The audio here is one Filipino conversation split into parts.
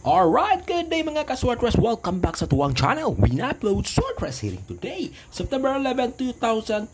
Alright, good day mga ka-Swordress. Welcome back sa tuwang channel. We upload Swordress hearing today, September 11, 2024,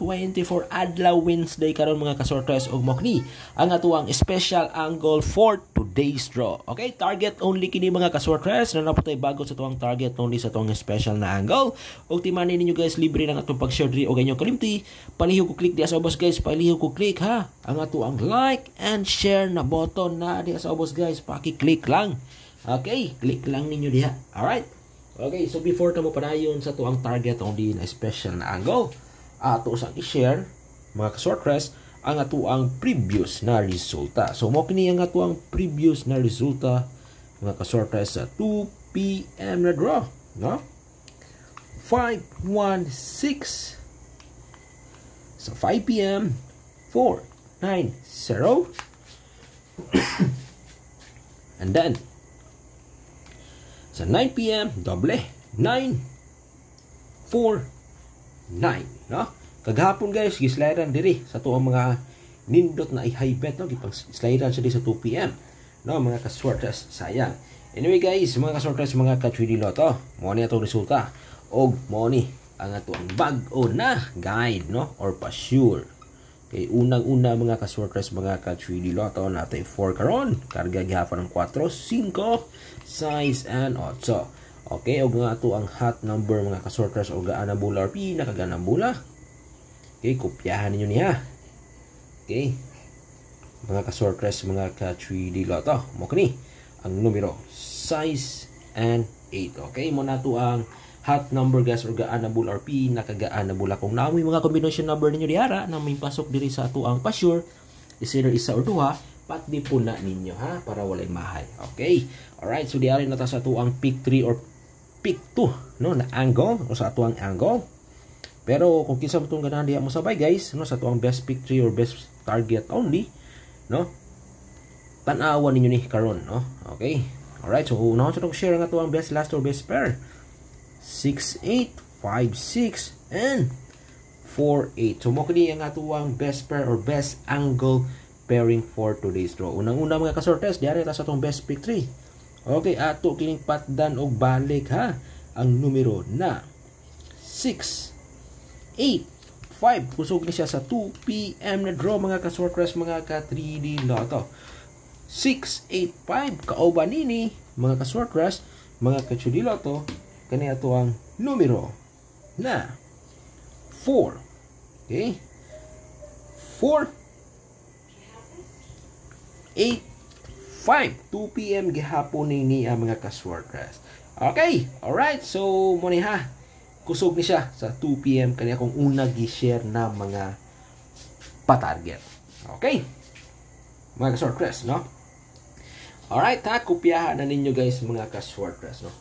Adlaw Wednesday karon mga ka-Swordress ug mokni ang atuang special angle for today's draw. Okay, target only kini mga ka-Swordress. Na naputay bago sa tuwang target only sa tuwang special na angle. Ug timanin ninyo guys, libre lang atong pag-share diri og inyong kalimti. Palihog ko click diha sa ubos guys, palihog ko click ha. Ang atuang like and share na button na diha sa ubos guys, paki-click lang. Okay, click lang ninyo diha. Alright. Okay, so before ta mo padayon sa tuang target only na special na angle, ato sang i-share mga ka-Swordress ang atuang previous na resulta. So mo kini ang atuang previous na resulta mga ka-Swordress sa 2 PM na draw, no? 516 sa 5 PM 490 and then sa 9 PM, doble. 9, 4, 9. No? Kaghapon guys, gislidean diri sa tuang mga nindot na i-high bet. No? Gislidean siya sa 2 PM. No? Mga ka-Swordress, sayang. Anyway guys, mga ka-Swordress, mga ka-3D Lotto, mo ni atong resulta. O mo ni ang atuang bag-o na guide, no? Or pa-sure. Okay, unang-una mga ka-Swordress, mga ka-3D Lotto, natay 4 karon. Karga gihapon ng 4, 5, 6, and 8. Okay, og nga ito ang hot number mga ka-Swordress o gaan na bula or pinakaganang bula. Okay, kopyahan ninyo niya. Okay, mga ka-Swordress, mga ka-3D Lotto, mo kani ang numero 6 and 8. Okay, mo na ito ang hot number guys or gaan na bula or pinakagaan na bula. Kung naamoy mga combination number ninyo diara na may pasok diri sa ato ang pa-sure, is either isa or duha, pati po na ninyo ha, para walay mahay. Okay, alright, so diari na ta sa ato ang pick 3 or pick 2, no, na angle o sa ato ang angle. Pero kung kinsa mo itong ganahan diha mo sabay guys, no, sa ato ang best pick 3 or best target only, no, tan-awan ninyo ni karon, no. Okay, alright, so unahon sa itong share ang ato ang best last or best pair 6, 8, 5, 6, and 4, 8. So mo kini ang atuang best pair or best angle pairing for today's draw. Unang-una mga ka-Swordress, diari ta sa atong best pick 3. Okay, ato kining patdan og balik ha. Ang numero na 6, 8, 5. Kusog ni siya sa 2 PM na draw mga ka-Swordress, mga ka-3D Lotto. 6, 8, 5. Kauban nini mga ka-Swordress, mga ka-3D Lotto, kani ato ang numero na 4. Okay? 4, 8, 5. 2 PM gihapon ni mga ka-Swordress. Okay, alright. So mo ni ha, kusog ni siya sa 2 PM kani akong una gi-share na mga pa-target. Okay, mga ka-Swordress, no? Alright ha, kopyahan na ninyo guys mga ka-Swordress, no?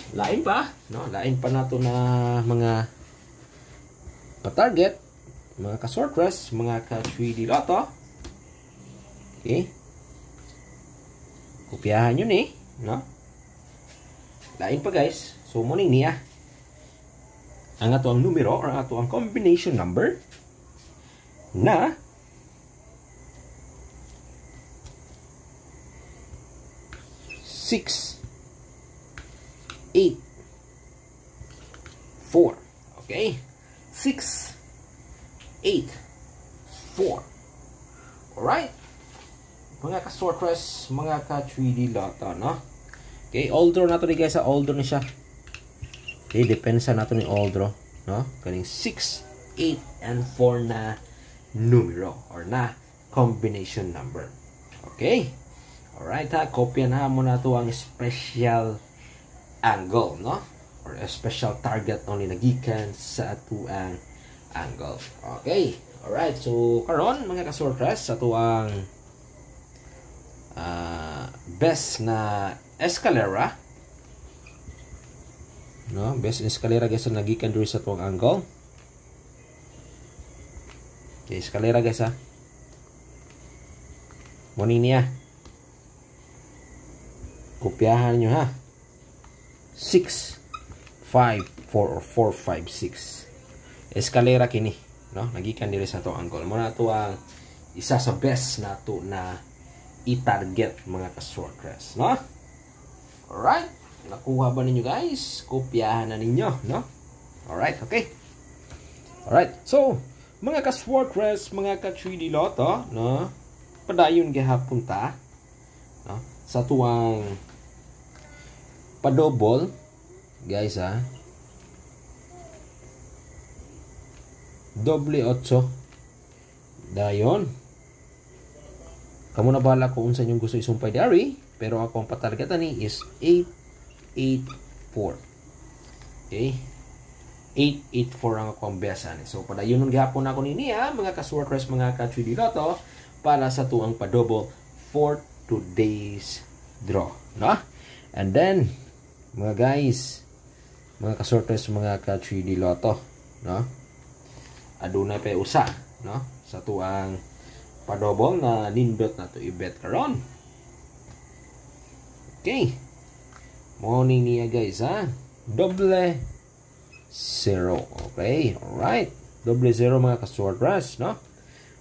Lain pa, no? Lain pa nato na mga pa-target, mga ka-Swordress, mga ka-3D Lotto. Okay, kopyahan yun eh, no? Lain pa guys. So muning niya ang ato ang numero or ang ato ang combination number na 6, 8, 4. Okay, 6, 8, 4. Alright, mga ka-Swordress, mga ka-3D Lotto, no? Okay, all draw nato ni guys, sa all draw ni siya. Okay, depensa nato ni all draw, no? Kaning 6, 8, and 4 na numero or na combination number. Okay, alright ha, kopya na mo na to ang special angle, no? Or a special target only nagikan sa ato ang angle. Okay, alright, so karon mga ka-Swordress, sa ato ang best na escalera, no, best escalera guys na nagikan diri sa tuwang angle. Okay, escalera guys ha, morning niya, kopyahan nyo ha. 6, 5, 4 or 4, 5, 6 escalera kini, no, nagikan diri sa tuwang angle. Mo na to ang isa sa best nato na i-target mga ka-Swordress, no? Alright? Nakuha ba ninyo guys? Kopyahan na ninyo, no? Alright, okay. Alright, so, mga ka-Swartress, mga ka-3D Lotto, no? Padayon gihapon ta, no? Sa tuwang padobol, guys, ha? Doble 8. Dayon. Kamu na bahala kung unsa inyong gusto isumpay dari, pero ako ang patargetan ni is 884. Okay? 884 ang akong besan. So, padayon nun gihapon ako ni niya, mga ka-Swartress, mga ka-3D Lotto, para sa tuang padobol for today's draw. No? And then, mga guys, mga ka-Swartress, mga ka-3D Lotto, no? Aduna pa usa, no? Sa tuang padobol na nindot na to i-bet karon. Okay. Morning niya guys, ha? Doble 0. Okay, alright. Doble 0 mga ka-Swartress, no?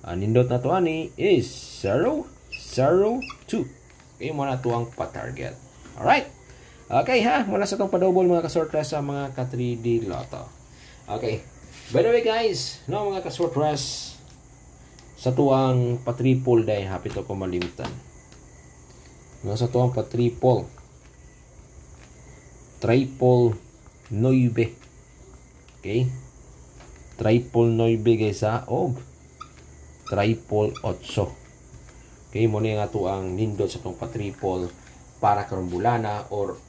Nindot na to ani is 0, 0, 2. Okay, muna to ang pa-target. Alright. Okay ha, muna sa itong padobol mga ka-Swartress sa mga ka-3D Lotto. Okay. By the way guys, no mga ka-Swartress, sa tuang pa-triple dahil hapit ako malimutan. No, sa tuang pa-triple. Triple 9. Okay? Triple 9 guys ha. O triple 8. Okay, muna nga to ang nindot sa itong pa-triple para karong bulana or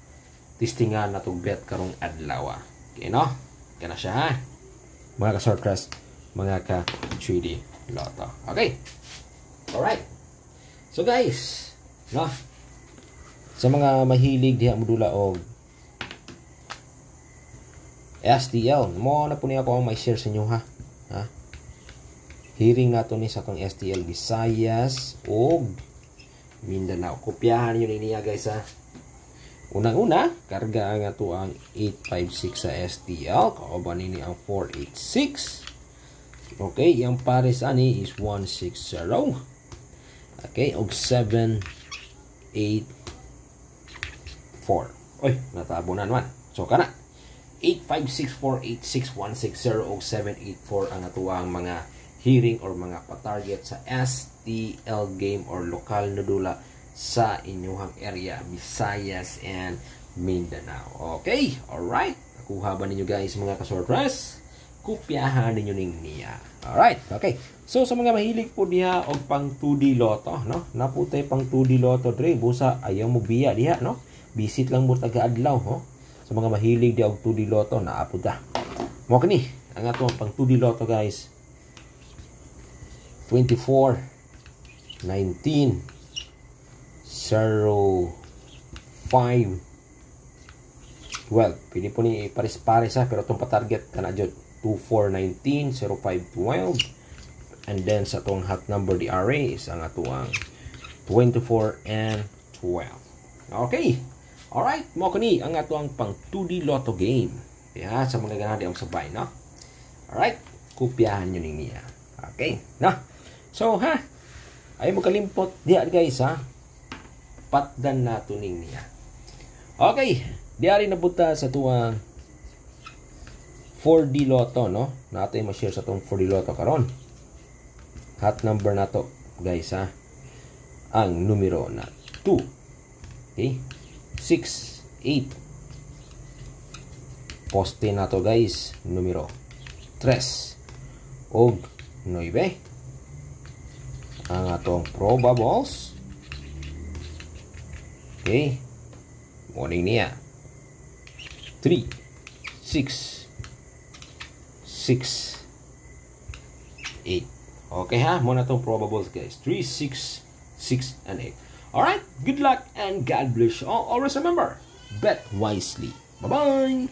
tistingan na itong bet karong adlaw. Okay, no? Kaya na siya ha. Mga ka-Swartress, mga ka-3D Lotto. Okay. Alright. So guys, no? Sa mga mahilig diha modula og STL, mo na po niya ako ang may share sa inyo ha. Ha? Hearing nato ni sa tong STL Visayas og Mindanao. Kopyahan niyo niya guys ha. Unang-una, karga nga to ang 856 sa STL. Kauban nini ang 486. Okay, yung pares ani is 160. Okay, og 784. Oy, natabunan man. So kana 856486160 og 784 ang atuang mga hearing or mga pa-target sa STL game or lokal na dula sa inyong area, Visayas and Mindanao. Okay, alright. Nakuha ba ninyo guys mga ka-Swartress? Kopyahan ninyo ning niya. Alright, okay. So sa mga mahilig po diha og pang 2D Lotto, no? Naputay pang 2D Lotto dre, busa ayaw mo biya diha, no? Visit lang mo taga-adlaw, no? Sa mga mahilig diha og 2D Lotto, naapod ta. Mo kini, ang atong pang 2D Lotto guys. 24 19 0, 5, 12. Pwede po ni pares-pares ha, pero itong pa-target ka na dyan 24, 19, 05, 12. And then sa itong hot number the arrays, ang atuang 24 and 12. Okay. Alright, mo kani ang atuang pang 2D Lotto game. Kaya sa mga ganadi ang sabay, no? Alright, kopyahan nyo niya. Okay, no? So ha, ay mo kalimpot diya guys ha. Patdan nato ning niya. Okay, diari na buta sa tuwang 4D Lotto, no? Nato yung ma-share sa tuwang 4D Lotto karon. Hot number nato, guys, ha? Ang numero na 2. Okay? 6, 8. Poste nato, guys, numero 3. Og 9. Ang atong probables. Okay. Morning niya. 3, 6, 6, 8. Okay ha? Muna itong probables guys. 3, 6, 6, and 8. Alright. Good luck and God bless you all. Always remember, bet wisely. Bye-bye!